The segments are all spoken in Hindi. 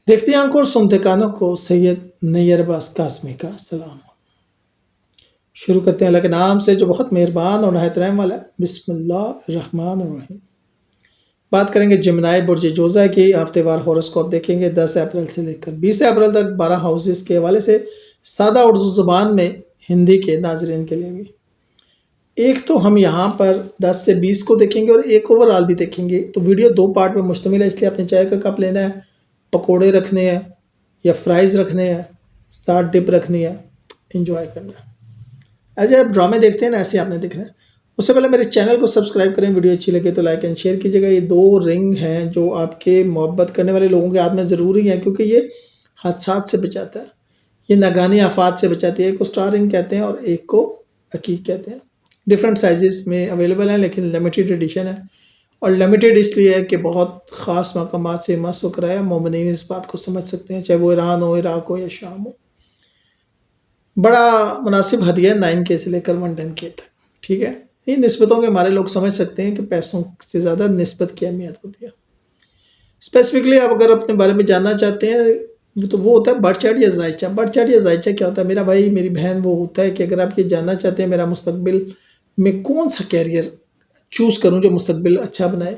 देखती आंखों और सुनते कानों को सैयद नैयर अब्बास काज़मी का सलाम। शुरू करते हैं अल्लाह के नाम से जो बहुत मेहरबान और नहायत रहम वाला है। बिस्मिल्लाहिर्रहमानिर्रहीम। बात करेंगे जमनाई बुर्ज जोज़ा की हफ्तेवार हॉरोस्कोप देखेंगे 10 अप्रैल से लेकर 20 अप्रैल तक 12 हाउसेस के हवाले से सादा उर्दू ज़ुबान में हिंदी के नाजरीन के लिए भी। एक तो हम यहाँ पर 10 से 20 को देखेंगे और एक ओवरऑल भी देखेंगे। तो वीडियो 2 पार्ट में मुश्तमिल है, इसलिए अपने चाय का कप लेना है, पकोड़े रखने हैं या फ्राइज़ रखने हैं, साथ डिप रखनी है, इंजॉय करना है। ऐसे आप ड्रामे देखते हैं ना, ऐसे आपने देखना है। उससे पहले मेरे चैनल को सब्सक्राइब करें, वीडियो अच्छी लगे तो लाइक एंड शेयर कीजिएगा। ये 2 रिंग हैं जो आपके मोहब्बत करने वाले लोगों के हाथ में ज़रूरी हैं, क्योंकि ये हादसात से बचाता है, ये नागानी आफात से बचाती है। एक को स्टार रिंग कहते हैं और एक को अकीक कहते हैं। डिफरेंट साइजेस में अवेलेबल हैं, लेकिन लिमिटेड एडिशन है। और लिमिटेड इसलिए है कि बहुत ख़ास मकामात से मसू कराया, मोमिनीन इस बात को समझ सकते हैं, चाहे वो ईरान हो, इराक हो या शाम हो। बड़ा मुनासिब हदिया 9K से लेकर 110K तक, ठीक है। ये निस्बतों के हमारे लोग समझ सकते हैं कि पैसों से ज़्यादा निस्बत की अहमियत होती है। स्पेसिफिकली आप अगर अपने बारे में जानना चाहते हैं तो वो होता है बढ़ चढ़ या जायचा। बढ़ चढ़ या जायचा क्या होता है मेरा भाई मेरी बहन? वो होता है कि अगर आप ये जानना चाहते हैं मेरा मुस्तकबिल में कौन सा कैरियर चूज़ करूँ जो मुस्तकबिल अच्छा बनाए,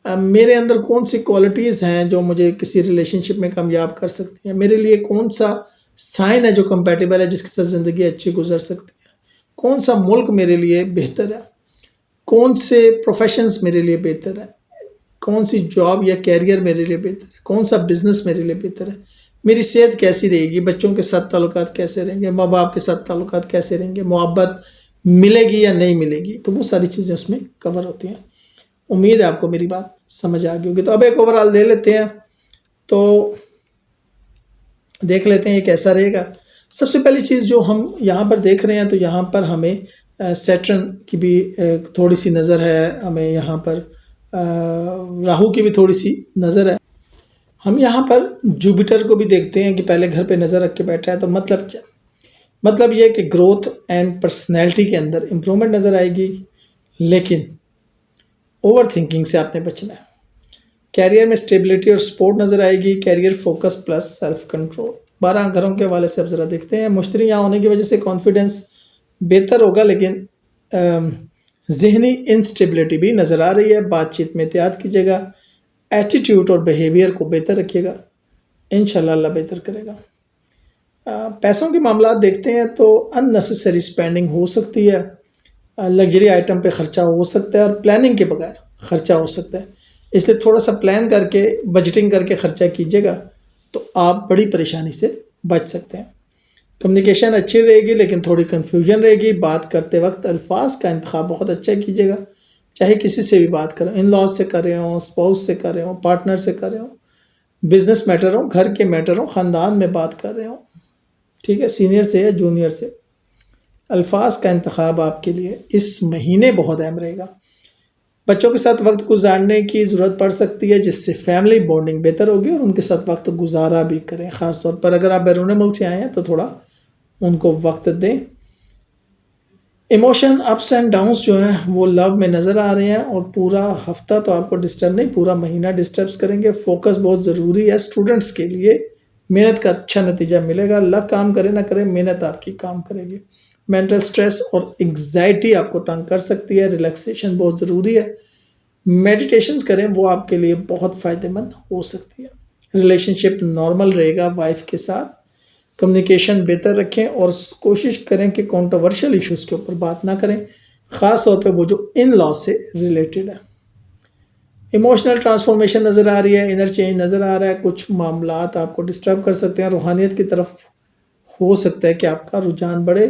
मेरे अंदर कौन सी क्वालिटीज़ हैं जो मुझे किसी रिलेशनशिप में कामयाब कर सकती हैं, मेरे लिए कौन सा साइन है जो कंपैटिबल है जिसके साथ ज़िंदगी अच्छी गुजर सकती है, कौन सा मुल्क मेरे लिए बेहतर है, कौन से प्रोफेशंस मेरे लिए बेहतर है, कौन सी जॉब या कैरियर मेरे लिए बेहतर है, कौन सा बिज़नेस मेरे लिए बेहतर है, मेरी सेहत कैसी रहेगी, बच्चों के साथ ताल्लुकात कैसे रहेंगे, माँ बाप के साथ ताल्लुकात कैसे रहेंगे, मोहब्बत मिलेगी या नहीं मिलेगी। तो वो सारी चीज़ें उसमें कवर होती हैं। उम्मीद है आपको मेरी बात समझ आ गई होगी। तो अब एक ओवरऑल ले लेते हैं, तो देख लेते हैं ये कैसा रहेगा। सबसे पहली चीज़ जो हम यहाँ पर देख रहे हैं, तो यहाँ पर हमें सैटर्न की भी थोड़ी सी नज़र है, हमें यहाँ पर राहु की भी थोड़ी सी नज़र है। हम यहाँ पर जुपिटर को भी देखते हैं कि पहले घर पे नज़र रख के बैठा है। तो मतलब क्या? मतलब ये कि ग्रोथ एंड पर्सनैलिटी के अंदर इम्प्रूवमेंट नज़र आएगी, लेकिन ओवर थिंकिंग से आपने बचना है। कैरियर में स्टेबिलिटी और सपोर्ट नज़र आएगी, career focus plus self control. 12 घरों के हवाले से अब ज़रा देखते हैं। मुश्तरी यहाँ होने की वजह से कॉन्फिडेंस बेहतर होगा, लेकिन जहनी इंस्टेबिलिटी भी नज़र आ रही है। बातचीत में एहतियात कीजिएगा, एटीट्यूड और बिहेवियर को बेहतर रखिएगा, इंशाल्लाह अल्लाह बेहतर करेगा। पैसों के मामला देखते हैं तो अननेसेसरी स्पेंडिंग हो सकती है, लग्जरी आइटम पे ख़र्चा हो सकता है और प्लानिंग के बगैर ख़र्चा हो सकता है। इसलिए थोड़ा सा प्लान करके बजटिंग करके ख़र्चा कीजिएगा तो आप बड़ी परेशानी से बच सकते हैं। कम्युनिकेशन अच्छी रहेगी, लेकिन थोड़ी कन्फ्यूजन रहेगी। बात करते वक्त अल्फाज का इंतखाब बहुत अच्छा कीजिएगा, चाहे किसी से भी बात करें, इन लॉज से कर रहे हों, स्पाउस से कर रहे हों, पार्टनर से कर रहे हों, बिजनेस मैटर हो, घर के मैटर हो, ख़ानदान में बात कर रहे हों, ठीक है, सीनियर से या जूनियर से। अल्फाज का इंतखाब आपके लिए इस महीने बहुत अहम रहेगा। बच्चों के साथ वक्त गुजारने की ज़रूरत पड़ सकती है, जिससे फैमिली बॉन्डिंग बेहतर होगी और उनके साथ वक्त गुजारा भी करें। ख़ास तौर पर अगर आप बैरून मुल्क से आए हैं तो थोड़ा उनको वक्त दें। इमोशन अप्स एंड डाउन्स जो हैं वो लव में नज़र आ रहे हैं, और पूरा हफ्ता तो आपको डिस्टर्ब नहीं, पूरा महीना डिस्टर्ब करेंगे। फोकस बहुत ज़रूरी है स्टूडेंट्स के लिए, मेहनत का अच्छा नतीजा मिलेगा। लक काम करे ना करे, मेहनत आपकी काम करेगी। मेंटल स्ट्रेस और एंग्जाइटी आपको तंग कर सकती है, रिलैक्सेशन बहुत ज़रूरी है। मेडिटेशंस करें, वो आपके लिए बहुत फ़ायदेमंद हो सकती है। रिलेशनशिप नॉर्मल रहेगा वाइफ के साथ। कम्युनिकेशन बेहतर रखें और कोशिश करें कि कंट्रोवर्शियल इश्यूज़ के ऊपर बात ना करें, ख़ास तौर पे वो जो इन लॉ से रिलेटेड है। इमोशनल ट्रांसफॉर्मेशन नज़र आ रही है, इनर चेंज नज़र आ रहा है। कुछ मामलात आपको डिस्टर्ब कर सकते हैं, रूहानियत की तरफ हो सकता है कि आपका रुझान बढ़े।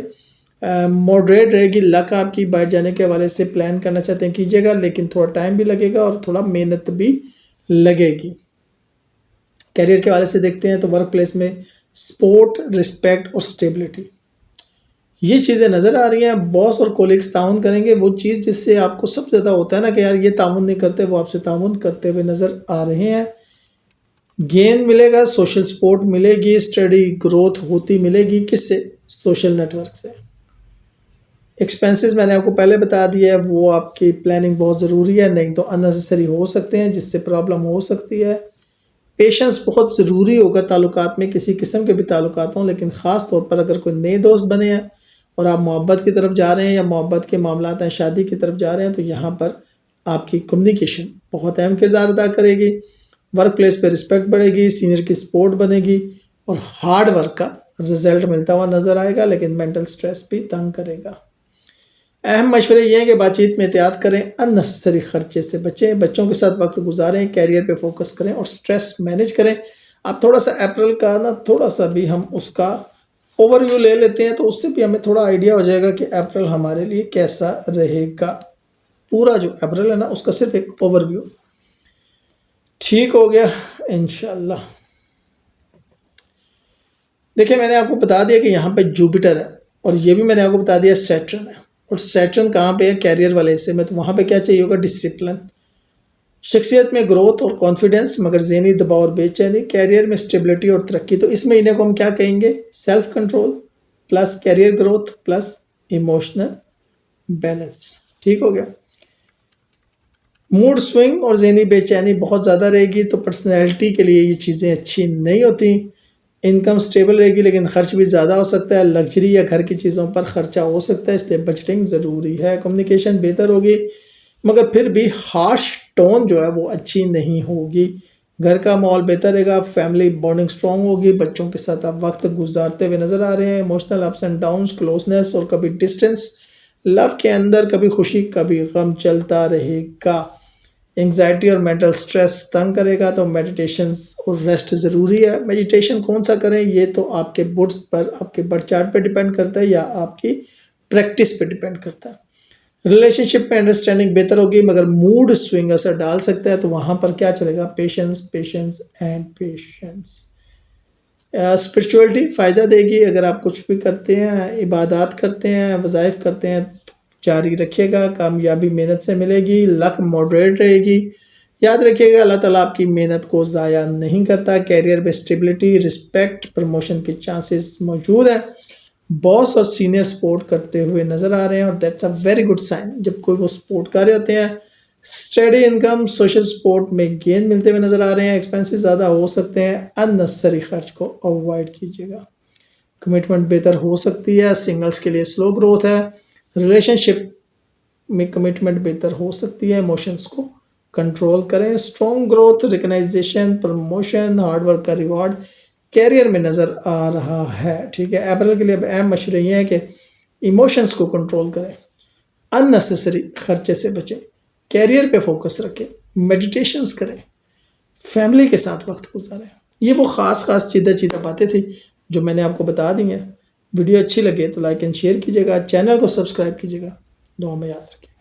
मॉडरेट रहेगी लक आपकी बढ़ जाने के हवाले से। प्लान करना चाहते हैं कीजिएगा, लेकिन थोड़ा टाइम भी लगेगा और थोड़ा मेहनत भी लगेगी। कैरियर के हवाले से देखते हैं तो वर्क प्लेस में सपोर्ट, रिस्पेक्ट और स्टेबिलिटी, ये चीज़ें नज़र आ रही हैं। बॉस और कोलिग्स ताउन करेंगे, वो चीज़ जिससे आपको सबसे ज़्यादा होता है ना कि यार ये ताउन नहीं करते, वो आपसे ताउन करते हुए नज़र आ रहे हैं। गेन मिलेगा, सोशल सपोर्ट मिलेगी, स्टडी ग्रोथ होती मिलेगी। किससे? सोशल नेटवर्क से। एक्सपेंसेस मैंने आपको पहले बता दिया है, वो आपकी प्लानिंग बहुत ज़रूरी है, नहीं तो अननेसेसरी हो सकते हैं जिससे प्रॉब्लम हो सकती है। पेशेंस बहुत ज़रूरी होगा ताल्लुकात में, किसी किस्म के भी ताल्लुकात हों, लेकिन ख़ास तौर पर अगर कोई नए दोस्त बने हैं और आप मोहब्बत की तरफ जा रहे हैं या मोहब्बत के मामलात हैं, शादी की तरफ जा रहे हैं, तो यहाँ पर आपकी कम्युनिकेशन बहुत अहम किरदार अदा करेगी। वर्क प्लेस पर रिस्पेक्ट बढ़ेगी, सीनियर की सपोर्ट बनेगी और हार्ड वर्क का रिजल्ट मिलता हुआ नज़र आएगा, लेकिन मेंटल स्ट्रेस भी तंग करेगा। अहम मशवरे ये हैं कि बातचीत में एहतियात करें, अननेसेसरी खर्चे से बचें, बच्चों के साथ वक्त गुजारें, कैरियर पे फोकस करें और स्ट्रेस मैनेज करें। आप थोड़ा सा अप्रैल का ना थोड़ा सा भी हम उसका ओवरव्यू ले लेते हैं, तो उससे भी हमें थोड़ा आइडिया हो जाएगा कि अप्रैल हमारे लिए कैसा रहेगा। पूरा जो अप्रैल है ना उसका सिर्फ एक ओवरव्यू ठीक हो गया इंशाल्लाह। देखिए, मैंने आपको बता दिया कि यहाँ पे जुपिटर है और ये भी मैंने आपको बता दिया सैटर्न है। और सैटर्न कहाँ पे है? कैरियर वाले हिस्से में। तो वहाँ पे क्या चाहिए होगा? डिसिप्लिन, शख्सियत में ग्रोथ और कॉन्फिडेंस, मगर ज़हनी दबाव और बेचैनी, कैरियर में स्टेबिलिटी और तरक्की। तो इसमें इन्हें को हम क्या कहेंगे? Self control plus career growth plus emotional balance. ठीक हो गया। मूड स्विंग और ज़हनी बेचैनी बहुत ज़्यादा रहेगी, तो पर्सनैलिटी के लिए ये चीज़ें अच्छी नहीं होती। इनकम स्टेबल रहेगी, लेकिन खर्च भी ज़्यादा हो सकता है, लग्जरी या घर की चीज़ों पर खर्चा हो सकता है, इसलिए बजटिंग ज़रूरी है। कम्युनिकेशन बेहतर होगी, मगर फिर भी हार्श टोन जो है वो अच्छी नहीं होगी। घर का माहौल बेहतर रहेगा, फैमिली बॉन्डिंग स्ट्रॉन्ग होगी, बच्चों के साथ आप वक्त गुजारते हुए नज़र आ रहे हैं। Emotional ups and downs, closeness और कभी डिस्टेंस, लव के अंदर कभी खुशी कभी गम चलता रहेगा। एंग्जाइटी और मेंटल स्ट्रेस तंग करेगा, तो मेडिटेशन और रेस्ट ज़रूरी है। मेडिटेशन कौन सा करें ये तो आपके बुड्स पर, आपके बर्थ चार्ट पे डिपेंड करता है या आपकी प्रैक्टिस पे डिपेंड करता है। रिलेशनशिप में अंडरस्टैंडिंग बेहतर होगी, मगर मूड स्विंग असर डाल सकता है, तो वहाँ पर क्या चलेगा? Patience, patience and patience. Spirituality फ़ायदा देगी, अगर आप कुछ भी करते हैं, इबादत करते हैं, वज़ाइफ करते हैं, जारी रखिएगा, कामयाबी मेहनत से मिलेगी। लक मॉडरेट रहेगी। याद रखिएगा, अल्लाह ताला आपकी मेहनत को ज़ाया नहीं करता। कैरियर में स्टेबिलिटी, रिस्पेक्ट, प्रमोशन के चांसेस मौजूद हैं। बॉस और सीनियर सपोर्ट करते हुए नज़र आ रहे हैं और that's a very good sign. जब कोई वो सपोर्ट कर रहे होते हैं, स्टडी इनकम, सोशल सपोर्ट में गेन मिलते हुए नज़र आ रहे हैं। एक्सपेंसेस ज़्यादा हो सकते हैं, अननेसेसरी खर्च को अवॉइड कीजिएगा। कमिटमेंट बेहतर हो सकती है, सिंगल्स के लिए स्लो ग्रोथ है। रिलेशनशिप में कमिटमेंट बेहतर हो सकती है, इमोशंस को कंट्रोल करें। Strong growth, recognisation, promotion, hard work का रिवॉर्ड कैरियर में नज़र आ रहा है। ठीक है। अप्रैल के लिए अब अहम मशवरे ये हैं कि इमोशंस को कंट्रोल करें, अननेसेसरी खर्चे से बचें, कैरियर पे फोकस रखें, मेडिटेशंस करें, फैमिली के साथ वक्त गुजारें। ये वो ख़ास चीज़ा बातें थी जो मैंने आपको बता दी हैं। वीडियो अच्छी लगे तो लाइक एंड शेयर कीजिएगा, चैनल को सब्सक्राइब कीजिएगा। दुआ में याद रखिए।